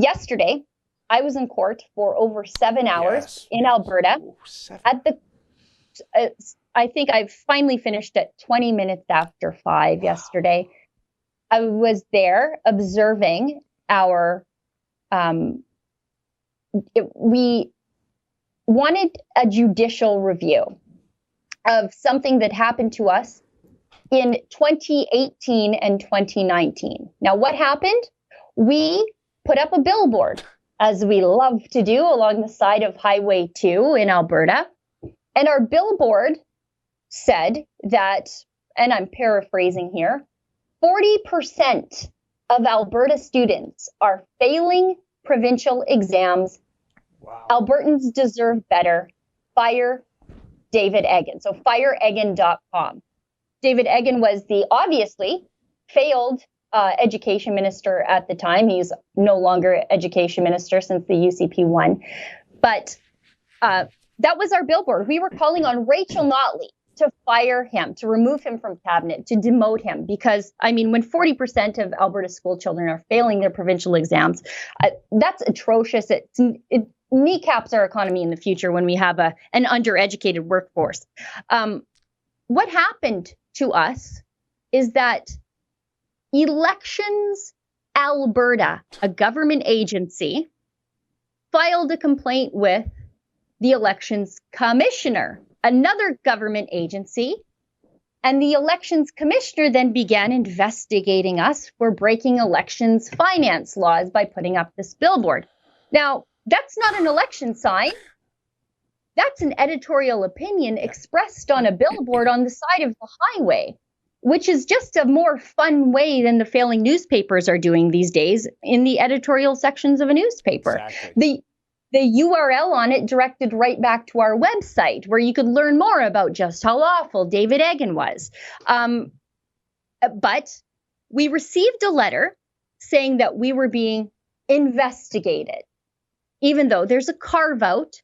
yesterday, I was in court for over 7 hours in Alberta. Ooh, 7. At the, I think I finally finished at 20 minutes after 5 yesterday. I was there observing our. We wanted a judicial review of something that happened to us in 2018 and 2019. Now, what happened? We put up a billboard, as we love to do, along the side of Highway 2 in Alberta. And our billboard said that, and I'm paraphrasing here, 40% of Alberta students are failing provincial exams. Wow. Albertans deserve better. Fire David Eggen. So fireeggen.com. David Eggen was the obviously failed education minister at the time. He's no longer education minister since the UCP won. But that was our billboard. We were calling on Rachel Notley to fire him, to remove him from cabinet, to demote him. Because, I mean, when 40% of Alberta school children are failing their provincial exams, that's atrocious. It kneecaps our economy in the future when we have an undereducated workforce. What happened to us is that Elections Alberta, a government agency, filed a complaint with the Elections Commissioner, another government agency, and the Elections Commissioner then began investigating us for breaking elections finance laws by putting up this billboard. Now, that's not an election sign. That's an editorial opinion expressed on a billboard on the side of the highway, which is just a more fun way than the failing newspapers are doing these days in the editorial sections of a newspaper. Exactly. The URL on it directed right back to our website, where you could learn more about just how awful David Eggen was. But we received a letter saying that we were being investigated, even though there's a carve-out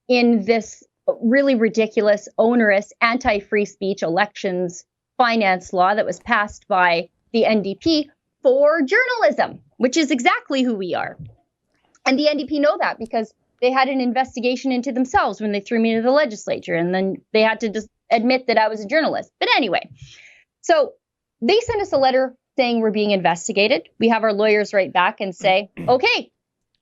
in this really ridiculous, onerous, anti-free speech elections finance law that was passed by the NDP for journalism, which is exactly who we are. And the NDP know that because they had an investigation into themselves when they threw me into the legislature, and then they had to just admit that I was a journalist. But anyway, so they sent us a letter saying we're being investigated. We have our lawyers write back and say, okay,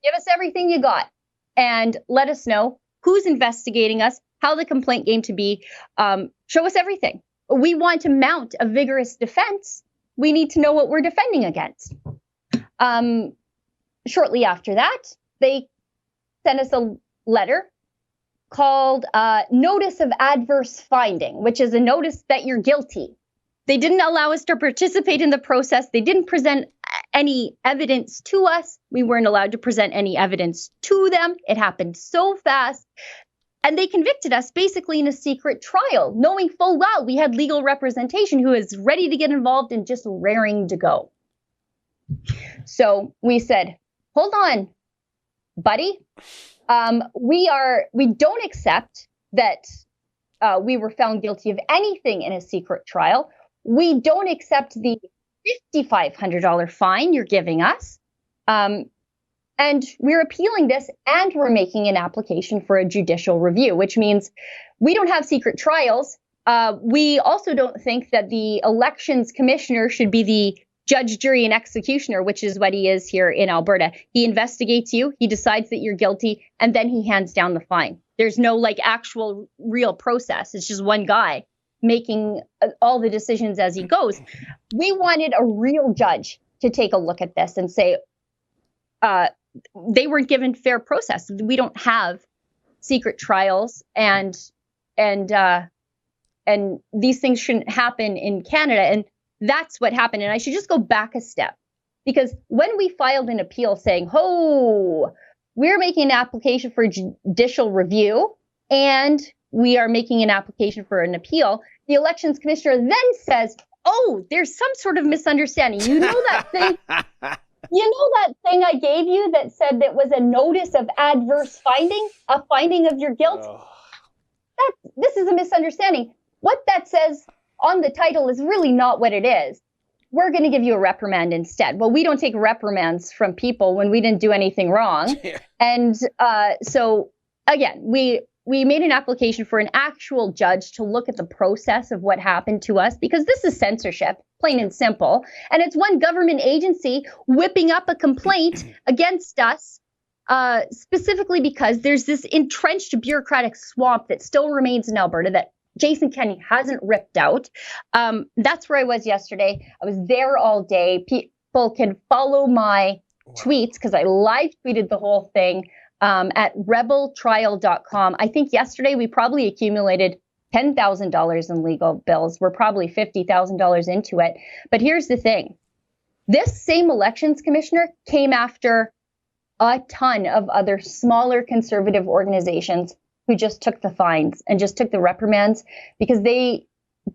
give us everything you got and let us know who's investigating us, how the complaint came to be, show us everything. We want to mount a vigorous defense. We need to know what we're defending against. Shortly after that, they sent us a letter called Notice of Adverse Finding, which is a notice that you're guilty. They didn't allow us to participate in the process. They didn't present any evidence to us. We weren't allowed to present any evidence to them. It happened so fast. And they convicted us basically in a secret trial, knowing full well we had legal representation who is ready to get involved and just raring to go. So we said, hold on, buddy. We don't accept that we were found guilty of anything in a secret trial. We don't accept the $5,500 fine you're giving us. And we're appealing this, and we're making an application for a judicial review, which means we don't have secret trials. We also don't think that the elections commissioner should be the judge, jury, and executioner, which is what he is here in Alberta. He investigates you, he decides that you're guilty, and then he hands down the fine. There's no actual real process. It's just one guy making all the decisions as he goes. We wanted a real judge to take a look at this and say, they weren't given fair process. We don't have secret trials, and these things shouldn't happen in Canada. And that's what happened. And I should just go back a step, because when we filed an appeal saying, we're making an application for judicial review and we are making an application for an appeal, the elections commissioner then says, there's some sort of misunderstanding. You know that thing? You know that thing I gave you that said that was a notice of adverse finding, a finding of your guilt? This is a misunderstanding. What that says on the title is really not what it is. we're going to give you a reprimand instead. Well, we don't take reprimands from people when we didn't do anything wrong. And so again, we made an application for an actual judge to look at the process of what happened to us, because this is censorship, plain and simple. And it's one government agency whipping up a complaint against us, specifically because there's this entrenched bureaucratic swamp that still remains in Alberta that Jason Kenney hasn't ripped out. That's where I was yesterday. I was there all day. People can follow my tweets because I live tweeted the whole thing at rebeltrial.com. I think yesterday we probably accumulated $10,000 in legal bills. We're probably $50,000 into it. But here's the thing. This same elections commissioner came after a ton of other smaller conservative organizations who just took the fines and just took the reprimands because they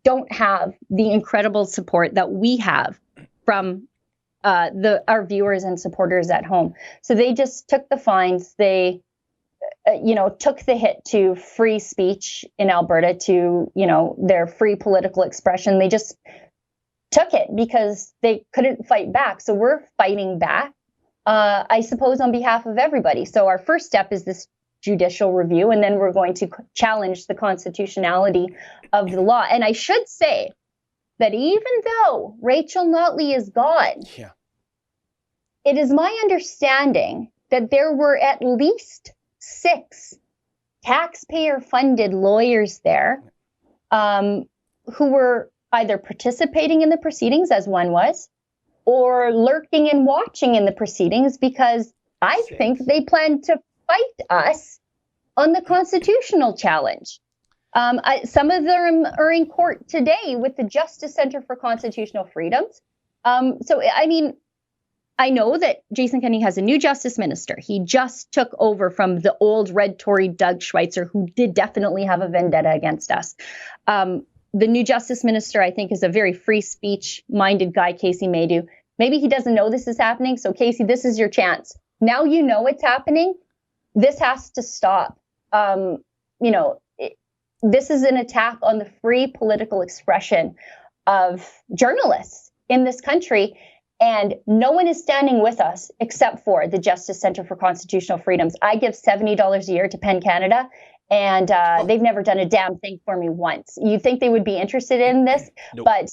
don't have the incredible support that we have from our viewers and supporters at home. So they just took the fines. They, took the hit to free speech in Alberta, to, their free political expression. They just took it because they couldn't fight back. So we're fighting back, I suppose, on behalf of everybody. So our first step is this judicial review, and then we're going to challenge the constitutionality of the law. And I should say that even though Rachel Notley is gone, it is my understanding that there were at least 6 taxpayer-funded lawyers there who were either participating in the proceedings, as one was, or lurking and watching in the proceedings, because I think they plan to fight us on the constitutional challenge. Some of them are in court today with the Justice Center for Constitutional Freedoms. I know that Jason Kenney has a new justice minister. He just took over from the old red Tory Doug Schweitzer, who did definitely have a vendetta against us. The new justice minister, I think, is a very free speech-minded guy, Casey Maydew. Maybe he doesn't know this is happening. So, Casey, this is your chance. Now you know it's happening. This has to stop. This is an attack on the free political expression of journalists in this country. And no one is standing with us except for the Justice Center for Constitutional Freedoms. I give $70 a year to PEN Canada, and they've never done a damn thing for me once. You'd think they would be interested in this, but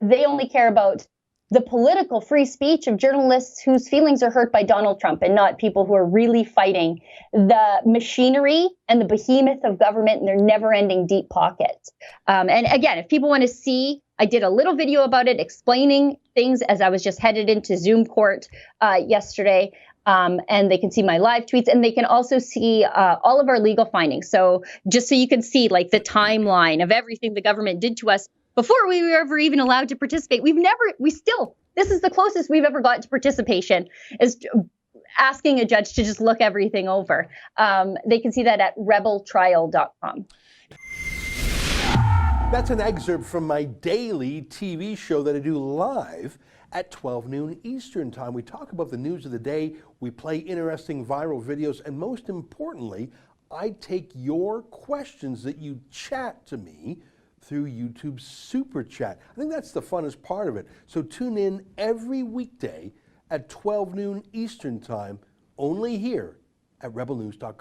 they only care about the political free speech of journalists whose feelings are hurt by Donald Trump, and not people who are really fighting the machinery and the behemoth of government and their never-ending deep pockets. And again, if people want to see, I did a little video about it explaining things as I was just headed into Zoom court yesterday. And they can see my live tweets, and they can also see all of our legal findings. So just so you can see like the timeline of everything the government did to us before we were ever even allowed to participate. This is the closest we've ever got to participation, is asking a judge to just look everything over. They can see that at rebeltrial.com. That's an excerpt from my daily TV show that I do live at 12 noon Eastern time. We talk about the news of the day, we play interesting viral videos, and most importantly, I take your questions that you chat to me through YouTube Super Chat. I think that's the funnest part of it. So tune in every weekday at 12 noon Eastern time, only here at rebelnews.com.